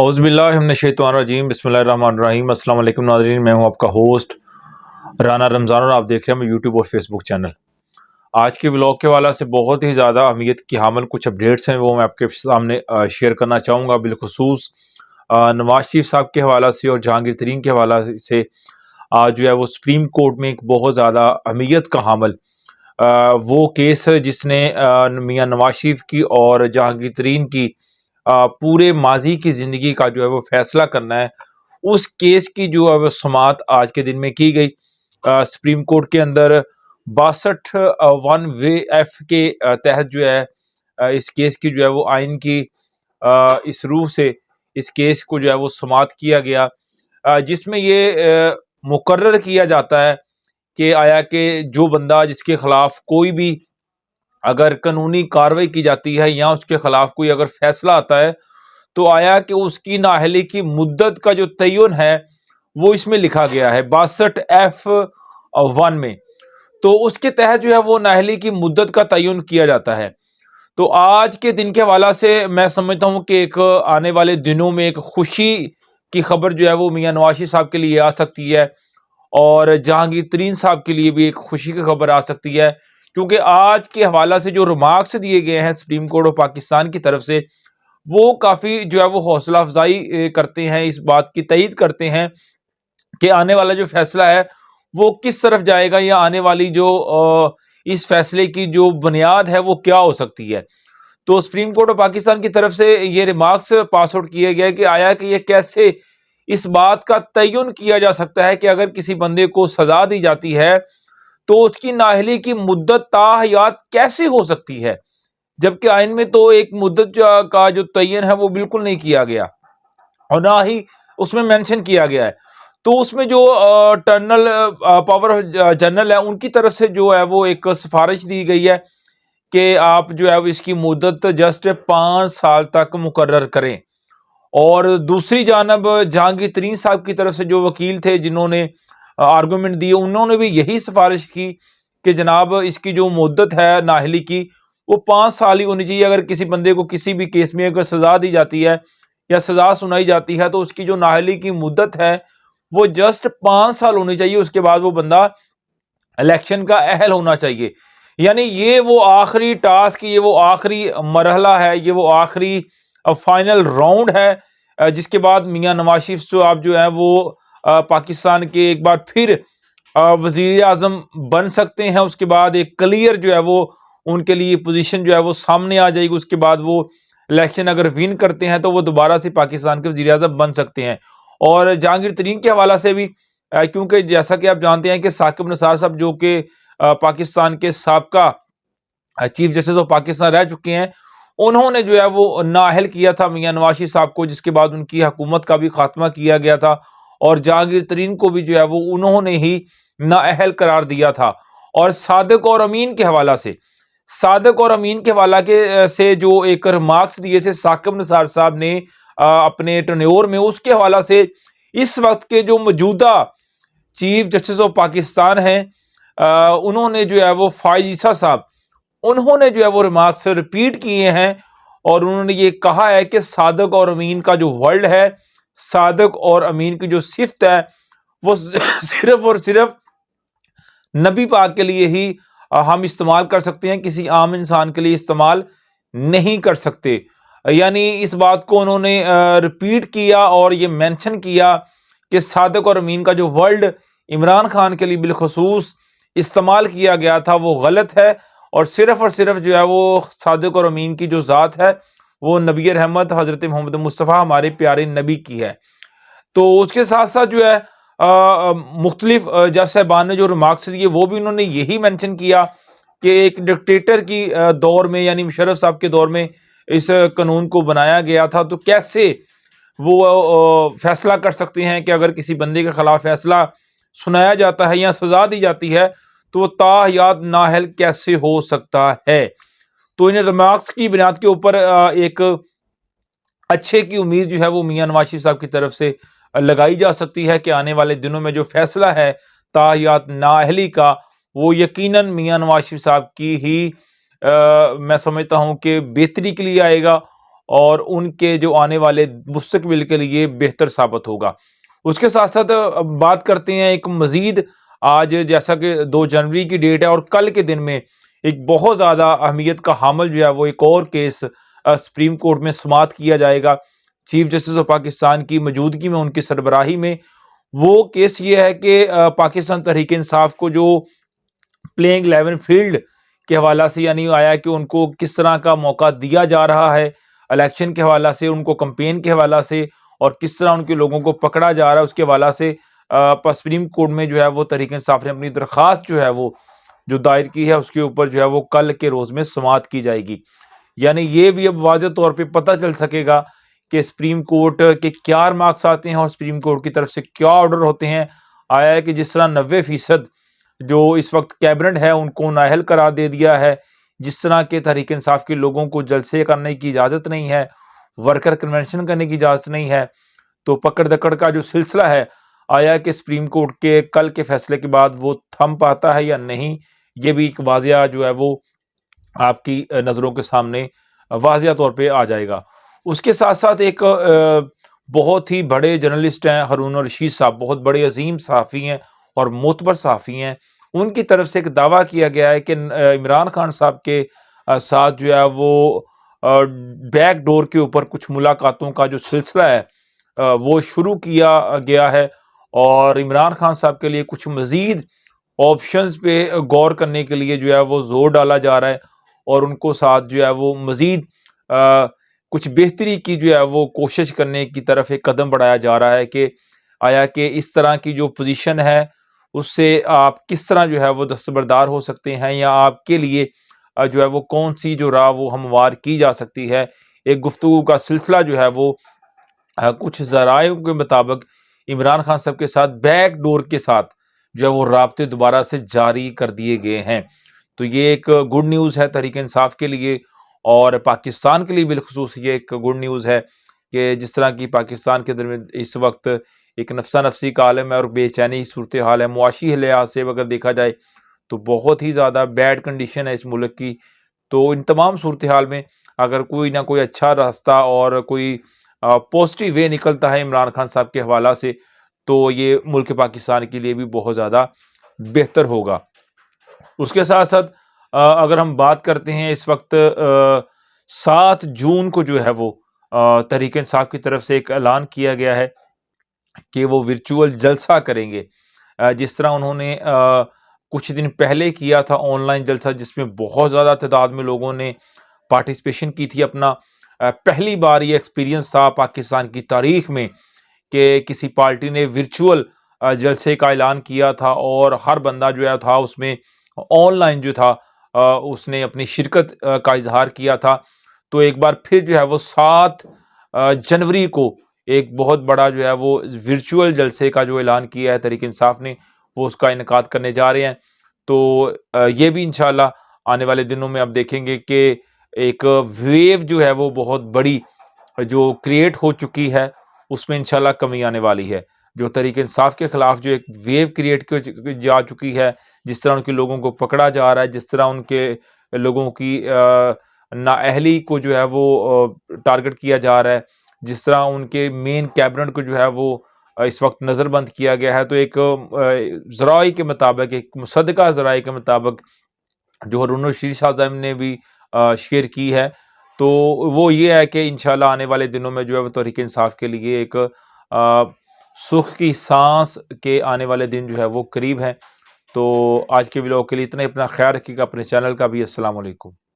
اعوذ باللہ من الشیطان الرجیم، بسم اللہ الرحمن الرحیم۔ السلام علیکم ناظرین، میں ہوں آپ کا ہوسٹ رانا رمضان اور آپ دیکھ رہے ہیں یوٹیوب اور فیس بک چینل۔ آج کے ولاگ کے حوالے سے بہت ہی زیادہ اہمیت کی حامل کچھ اپڈیٹس ہیں، وہ میں آپ کے سامنے شیئر کرنا چاہوں گا، بالخصوص نواز شریف صاحب کے حوالے سے اور جہانگیر ترین کے حوالے سے۔ آج جو ہے وہ سپریم کورٹ میں ایک بہت زیادہ اہمیت کا حامل وہ کیس ہے جس نے میاں نواز شریف کی اور جہانگیر ترین کی پورے ماضی کی زندگی کا جو ہے وہ فیصلہ کرنا ہے۔ اس کیس کی جو ہے وہ سماعت آج کے دن میں کی گئی سپریم کورٹ کے اندر 62(1)(F) کے تحت جو ہے اس کیس کی جو ہے وہ آئین کی اس روح سے اس کیس کو جو ہے وہ سماعت کیا گیا، جس میں یہ مقرر کیا جاتا ہے کہ آیا کہ جو بندہ جس کے خلاف کوئی بھی اگر قانونی کارروائی کی جاتی ہے یا اس کے خلاف کوئی اگر فیصلہ آتا ہے تو آیا کہ اس کی نااہلی کی مدت کا جو تعین ہے وہ اس میں لکھا گیا ہے 62(F)(1) میں۔ تو اس کے تحت جو ہے وہ نااہلی کی مدت کا تعین کیا جاتا ہے۔ تو آج کے دن کے حوالے سے میں سمجھتا ہوں کہ ایک آنے والے دنوں میں ایک خوشی کی خبر جو ہے وہ میاں نواز شریف صاحب کے لیے آ سکتی ہے اور جہانگیر ترین صاحب کے لیے بھی ایک خوشی کی خبر آ سکتی ہے، کیونکہ آج کے حوالے سے جو ریمارکس دیے گئے ہیں سپریم کورٹ آف پاکستان کی طرف سے وہ کافی جو ہے وہ حوصلہ افزائی کرتے ہیں، اس بات کی تائید کرتے ہیں کہ آنے والا جو فیصلہ ہے وہ کس طرف جائے گا یا آنے والی جو اس فیصلے کی جو بنیاد ہے وہ کیا ہو سکتی ہے۔ تو سپریم کورٹ آف پاکستان کی طرف سے یہ ریمارکس پاس آؤٹ کیے گئے کہ آیا کہ یہ کیسے اس بات کا تعین کیا جا سکتا ہے کہ اگر کسی بندے کو سزا دی جاتی ہے تو اس کی نااہلی کی مدت تا حیات کیسے ہو سکتی ہے، جبکہ آئین میں تو ایک مدت کا جو تعین ہے وہ بالکل نہیں کیا گیا اور نہ ہی اس میں مینشن کیا گیا ہے۔ تو اس میں جو ٹرنل پاور جنرل ہے ان کی طرف سے جو ہے وہ ایک سفارش دی گئی ہے کہ آپ جو ہے اس کی مدت جسٹ 5 سال تک مقرر کریں، اور دوسری جانب جہانگیر ترین صاحب کی طرف سے جو وکیل تھے جنہوں نے آرگومنٹ دی انہوں نے بھی یہی سفارش کی کہ جناب اس کی جو مدت ہے نااہلی کی وہ 5 سال ہی ہونی چاہیے۔ اگر کسی بندے کو کسی بھی کیس میں اگر سزا دی جاتی ہے یا سزا سنائی جاتی ہے تو اس کی جو نااہلی کی مدت ہے وہ جسٹ 5 سال ہونی چاہیے، اس کے بعد وہ بندہ الیکشن کا اہل ہونا چاہیے۔ یعنی یہ وہ آخری ٹاسک، یہ وہ آخری مرحلہ ہے، یہ وہ آخری فائنل راؤنڈ ہے جس کے بعد میاں نواز شریف صاحب جو ہیں وہ پاکستان کے ایک بار پھر وزیر اعظم بن سکتے ہیں۔ اس کے بعد ایک کلیئر جو ہے وہ ان کے لیے پوزیشن جو ہے وہ سامنے آ جائے گی، اس کے بعد وہ الیکشن اگر ون کرتے ہیں تو وہ دوبارہ سے پاکستان کے وزیر اعظم بن سکتے ہیں۔ اور جہانگیر ترین کے حوالے سے بھی کیونکہ جیسا کہ آپ جانتے ہیں کہ ثاقب نثار صاحب جو کہ پاکستان کے سابقہ چیف جسٹس آف پاکستان رہ چکے ہیں، انہوں نے جو ہے وہ نااہل کیا تھا میاں نواز شریف صاحب کو، جس کے بعد ان کی حکومت کا بھی خاتمہ کیا گیا تھا، اور جہانگیر ترین کو بھی جو ہے وہ انہوں نے ہی نااہل قرار دیا تھا۔ اور صادق اور امین کے حوالہ سے سے جو ایک ریمارکس دیے تھے ثاقب نثار صاحب نے اپنے ٹنیور میں، اس کے حوالہ سے اس وقت کے جو موجودہ چیف جسٹس آف پاکستان ہیں انہوں نے جو ہے وہ فائز عیسیٰ صاحب انہوں نے جو ہے وہ ریمارکس ریپیٹ کیے ہیں، اور انہوں نے یہ کہا ہے کہ صادق اور امین کا جو ورڈ ہے، صادق اور امین کی جو صفت ہے وہ صرف اور صرف نبی پاک کے لیے ہی ہم استعمال کر سکتے ہیں، کسی عام انسان کے لیے استعمال نہیں کر سکتے۔ یعنی اس بات کو انہوں نے ریپیٹ کیا اور یہ مینشن کیا کہ صادق اور امین کا جو ورڈ عمران خان کے لیے بالخصوص استعمال کیا گیا تھا وہ غلط ہے، اور صرف جو ہے وہ صادق اور امین کی جو ذات ہے وہ نبی رحمت حضرت محمد مصطفیٰ ہمارے پیارے نبی کی ہے۔ تو اس کے ساتھ ساتھ جو ہے مختلف جج صاحبان نے جو ریمارکس دیے وہ بھی انہوں نے یہی مینشن کیا کہ ایک ڈکٹیٹر کی دور میں، یعنی مشرف صاحب کے دور میں اس قانون کو بنایا گیا تھا، تو کیسے وہ فیصلہ کر سکتے ہیں کہ اگر کسی بندے کے خلاف فیصلہ سنایا جاتا ہے یا سزا دی جاتی ہے تو وہ تا حیات نااہل کیسے ہو سکتا ہے۔ تو ان ریمارکس کی بنیاد کے اوپر ایک اچھے کی امید جو ہے وہ میاں نواز شریف صاحب کی طرف سے لگائی جا سکتی ہے کہ آنے والے دنوں میں جو فیصلہ ہے تا حیات نااہلی کا وہ یقیناً میاں نواز شریف صاحب کی ہی میں سمجھتا ہوں کہ بہتری کے لیے آئے گا، اور ان کے جو آنے والے مستقبل کے لیے بہتر ثابت ہوگا۔ اس کے ساتھ ساتھ بات کرتے ہیں ایک مزید، آج جیسا کہ 2 جنوری کی ڈیٹ ہے اور کل کے دن میں ایک بہت زیادہ اہمیت کا حامل جو ہے وہ ایک اور کیس سپریم کورٹ میں سماعت کیا جائے گا چیف جسٹس آف پاکستان کی موجودگی میں، ان کی سربراہی میں۔ وہ کیس یہ ہے کہ پاکستان تحریک انصاف کو جو پلینگ 11 فیلڈ کے حوالہ سے یعنی آیا کہ ان کو کس طرح کا موقع دیا جا رہا ہے الیکشن کے حوالہ سے، ان کو کمپین کے حوالہ سے، اور کس طرح ان کے لوگوں کو پکڑا جا رہا ہے اس کے حوالہ سے سپریم کورٹ میں جو ہے وہ تحریک انصاف نے اپنی درخواست جو ہے وہ جو دائر کی ہے اس کے اوپر جو ہے وہ کل کے روز میں سماعت کی جائے گی۔ یعنی یہ بھی اب واضح طور پہ پتہ چل سکے گا کہ سپریم کورٹ کے کیا ریمارکس آتے ہیں اور سپریم کورٹ کی طرف سے کیا آرڈر ہوتے ہیں۔ آیا ہے کہ جس طرح 90% جو اس وقت کیبنٹ ہے ان کو نااہل قرار دے دیا ہے، جس طرح کے تحریک انصاف کے لوگوں کو جلسے کرنے کی اجازت نہیں ہے، ورکر کنونشن کرنے کی اجازت نہیں ہے، تو پکڑ دکڑ کا جو سلسلہ ہے آیا کہ سپریم کورٹ کے کل کے فیصلے کے بعد وہ تھم پاتا ہے یا نہیں، یہ بھی ایک واضح جو ہے وہ آپ کی نظروں کے سامنے واضح طور پہ آ جائے گا۔ اس کے ساتھ ساتھ ایک بہت ہی بڑے جرنلسٹ ہیں ہارون الرشید صاحب، بہت بڑے عظیم صحافی ہیں اور معتبر صحافی ہیں، ان کی طرف سے ایک دعویٰ کیا گیا ہے کہ عمران خان صاحب کے ساتھ جو ہے وہ بیک ڈور کے اوپر کچھ ملاقاتوں کا جو سلسلہ ہے وہ شروع کیا گیا ہے، اور عمران خان صاحب کے لیے کچھ مزید آپشنز پہ غور کرنے کے لیے جو ہے وہ زور ڈالا جا رہا ہے، اور ان کو ساتھ جو ہے وہ مزید کچھ بہتری کی جو ہے وہ کوشش کرنے کی طرف ایک قدم بڑھایا جا رہا ہے کہ آیا کہ اس طرح کی جو پوزیشن ہے اس سے آپ کس طرح جو ہے وہ دستبردار ہو سکتے ہیں، یا آپ کے لیے جو ہے وہ کون سی جو راہ وہ ہموار کی جا سکتی ہے۔ ایک گفتگو کا سلسلہ جو ہے وہ کچھ ذرائع کے مطابق عمران خان صاحب کے ساتھ بیک ڈور کے ساتھ جو ہے وہ رابطے دوبارہ سے جاری کر دیے گئے ہیں۔ تو یہ ایک گڈ نیوز ہے تحریک انصاف کے لیے، اور پاکستان کے لیے بالخصوص یہ ایک گڈ نیوز ہے کہ جس طرح کی پاکستان کے درمیان اس وقت ایک نفسا نفسی کا عالم ہے اور بے چینی صورتحال ہے، معاشی لحاظ سے اگر دیکھا جائے تو بہت ہی زیادہ بیڈ کنڈیشن ہے اس ملک کی۔ تو ان تمام صورتحال میں اگر کوئی نہ کوئی اچھا راستہ اور کوئی پازیٹیو وے نکلتا ہے عمران خان صاحب کے حوالہ سے، تو یہ ملک پاکستان کے لیے بھی بہت زیادہ بہتر ہوگا۔ اس کے ساتھ ساتھ اگر ہم بات کرتے ہیں اس وقت 7 جون کو جو ہے وہ تحریک انصاف کی طرف سے ایک اعلان کیا گیا ہے کہ وہ ورچوئل جلسہ کریں گے، جس طرح انہوں نے کچھ دن پہلے کیا تھا آن لائن جلسہ جس میں بہت زیادہ تعداد میں لوگوں نے پارٹیسپیشن کی تھی اپنا۔ پہلی بار یہ ایکسپیرینس تھا پاکستان کی تاریخ میں کہ کسی پارٹی نے ورچوئل جلسے کا اعلان کیا تھا، اور ہر بندہ جو ہے تھا اس میں آن لائن جو تھا اس نے اپنی شرکت کا اظہار کیا تھا۔ تو ایک بار پھر جو ہے وہ 7 جنوری کو ایک بہت بڑا جو ہے وہ ورچوئل جلسے کا جو اعلان کیا ہے تحریک انصاف نے، وہ اس کا انعقاد کرنے جا رہے ہیں۔ تو یہ بھی انشاءاللہ آنے والے دنوں میں آپ دیکھیں گے کہ ایک ویو جو ہے وہ بہت بڑی جو کریٹ ہو چکی ہے اس میں انشاءاللہ کمی آنے والی ہے۔ جو تحریک انصاف کے خلاف جو ایک ویو کریٹ جا چکی ہے، جس طرح ان کے لوگوں کو پکڑا جا رہا ہے، جس طرح ان کے لوگوں کی نااہلی کو جو ہے وہ ٹارگٹ کیا جا رہا ہے، جس طرح ان کے مین کیبنٹ کو جو ہے وہ اس وقت نظر بند کیا گیا ہے، تو ایک ذرائع کے مطابق، ایک مصدقہ ذرائع کے مطابق جو ہارون الرشید صاحب نے بھی شیئر کی ہے، تو وہ یہ ہے کہ انشاءاللہ آنے والے دنوں میں جو ہے وہ تحریک انصاف کے لیے ایک سکھ کی سانس کے آنے والے دن جو ہے وہ قریب ہیں۔ تو آج کے ولاگ کے لیے اتنا ہی، اپنا خیال رکھیے گا، اپنے چینل کا بھی۔ السلام علیکم۔